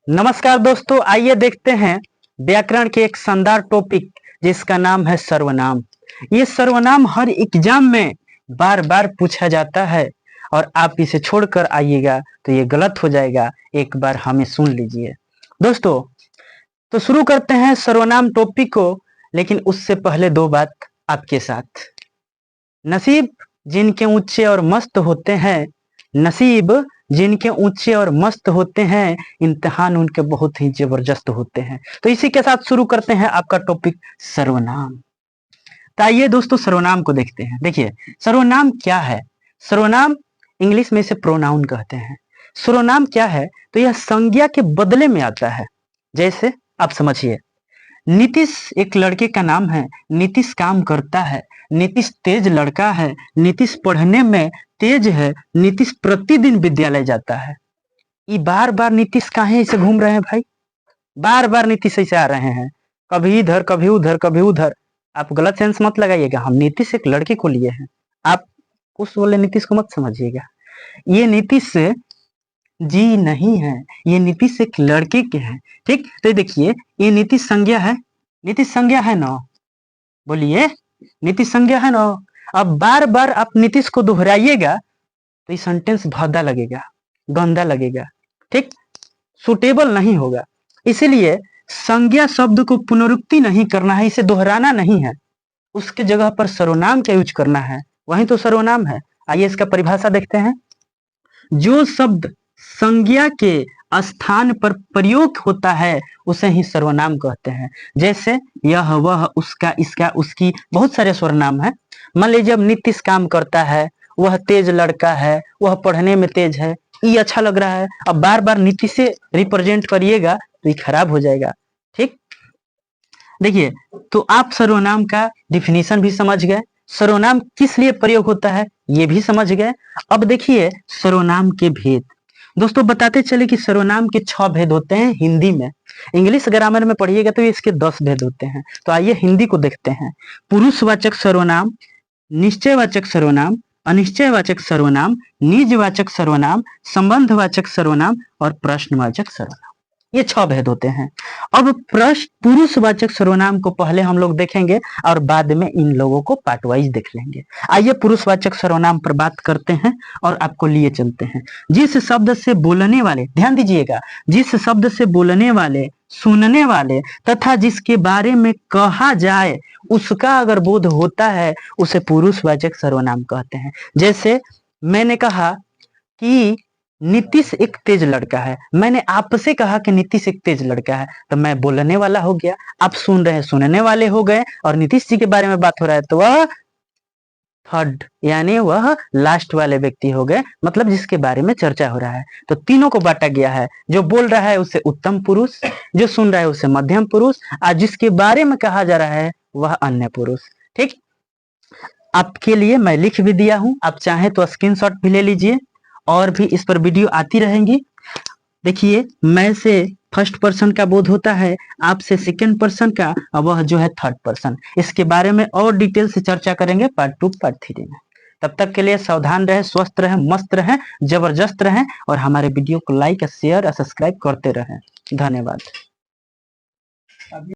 नमस्कार दोस्तों, आइए देखते हैं व्याकरण के एक शानदार टॉपिक जिसका नाम है सर्वनाम। ये सर्वनाम हर एग्जाम में बार बार पूछा जाता है और आप इसे छोड़कर आइएगा तो ये गलत हो जाएगा। एक बार हमें सुन लीजिए दोस्तों। तो शुरू करते हैं सर्वनाम टॉपिक को, लेकिन उससे पहले दो बात आपके साथ। नसीब जिनके ऊंचे और मस्त होते हैं, नसीब जिनके ऊंचे और मस्त होते हैं, इम्तिहान उनके बहुत ही जबरदस्त होते हैं। तो इसी के साथ शुरू करते हैं आपका टॉपिक सर्वनाम। तो आइए दोस्तों सर्वनाम को देखते हैं। देखिए सर्वनाम क्या है। सर्वनाम इंग्लिश में इसे प्रोनाउन कहते हैं। सर्वनाम क्या है? तो यह संज्ञा के बदले में आता है। जैसे आप समझिए, नीतीश एक लड़के का नाम है। नीतीश काम करता है। नीतीश तेज लड़का है। नीतीश पढ़ने में तेज है। नीतीश प्रतिदिन विद्यालय जाता है। ये बार बार नीतीश काहे ऐसे घूम रहे हैं भाई? बार बार नीतीश ऐसे आ रहे हैं, कभी इधर कभी उधर कभी उधर। आप गलत सेंस मत लगाइएगा, हम नीतीश एक लड़के को लिए हैं, आप उस वाले नीतीश को मत समझिएगा। ये नीतीश जी नहीं है, ये नीतीश एक लड़के के हैं। ठीक, तो देखिए ये नीतीश संज्ञा है। नीतीश संज्ञा है ना? बोलिए, नीतीश संज्ञा है ना? अब बार बार आप नीतीश को दोहराइएगा तो ये सेंटेंस भद्दा लगेगा, गंदा लगेगा, ठीक, सुटेबल नहीं होगा। इसीलिए संज्ञा शब्द को पुनरुक्ति नहीं करना है, इसे दोहराना नहीं है, उसके जगह पर सर्वनाम का यूज करना है, वही तो सर्वनाम है। आइए इसका परिभाषा देखते हैं। जो शब्द संज्ञा के स्थान पर प्रयोग होता है उसे ही सर्वनाम कहते हैं। जैसे यह, वह, उसका, इसका, उसकी, बहुत सारे सर्वनाम है। मान लीजिए अब नीतीश काम करता है, वह तेज लड़का है, वह पढ़ने में तेज है, ये अच्छा लग रहा है। अब बार बार नीतीश से रिप्रेजेंट करिएगा तो ये खराब हो जाएगा। ठीक, देखिए तो आप सर्वनाम का डिफिनीशन भी समझ गए, सर्वनाम किस लिए प्रयोग होता है ये भी समझ गए। अब देखिए सर्वनाम के भेद। दोस्तों बताते चले कि सर्वनाम के 6 भेद होते हैं हिंदी में। इंग्लिश ग्रामर में पढ़िएगा तो इसके 10 भेद होते हैं। तो आइए हिंदी को देखते हैं। पुरुषवाचक सर्वनाम, निश्चयवाचक सर्वनाम, अनिश्चयवाचक सर्वनाम, निजवाचक सर्वनाम, संबंधवाचक सर्वनाम और प्रश्नवाचक सर्वनाम। ये 6 भेद होते हैं। अब पुरुषवाचक सर्वनाम को पहले हम लोग देखेंगे और बाद में इन लोगों को पार्ट वाइज देख लेंगे। आइए पुरुषवाचक सर्वनाम पर बात करते हैं और आपको लिए चलते हैं। जिस शब्द से बोलने वाले, ध्यान दीजिएगा, जिस शब्द से बोलने वाले, सुनने वाले तथा जिसके बारे में कहा जाए उसका अगर बोध होता है उसे पुरुषवाचक सर्वनाम कहते हैं। जैसे मैंने कहा कि नीतीश एक तेज लड़का है, मैंने आपसे कहा कि नीतीश एक तेज लड़का है, तो मैं बोलने वाला हो गया, आप सुन रहे हैं सुनने वाले हो गए, और नीतीश जी के बारे में बात हो रहा है तो वह थर्ड यानी वह लास्ट वाले व्यक्ति हो गए, मतलब जिसके बारे में चर्चा हो रहा है। तो तीनों को बांटा गया है। जो बोल रहा है उसे उत्तम पुरुष, जो सुन रहा है उसे मध्यम पुरुष, और जिसके बारे में कहा जा रहा है वह अन्य पुरुष। ठीक, आपके लिए मैं लिख भी दिया हूं, आप चाहें तो स्क्रीनशॉट भी ले लीजिए, और भी इस पर वीडियो आती रहेंगी। देखिए मैं से फर्स्ट पर्सन का बोध होता है, आपसे सेकंड पर्सन का, और वह जो है थर्ड पर्सन। इसके बारे में और डिटेल से चर्चा करेंगे पार्ट 2 पार्ट 3 में। तब तक के लिए सावधान रहे, स्वस्थ रहे, मस्त रहे, जबरदस्त रहे, और हमारे वीडियो को लाइक, शेयर और सब्सक्राइब करते रहें। धन्यवाद।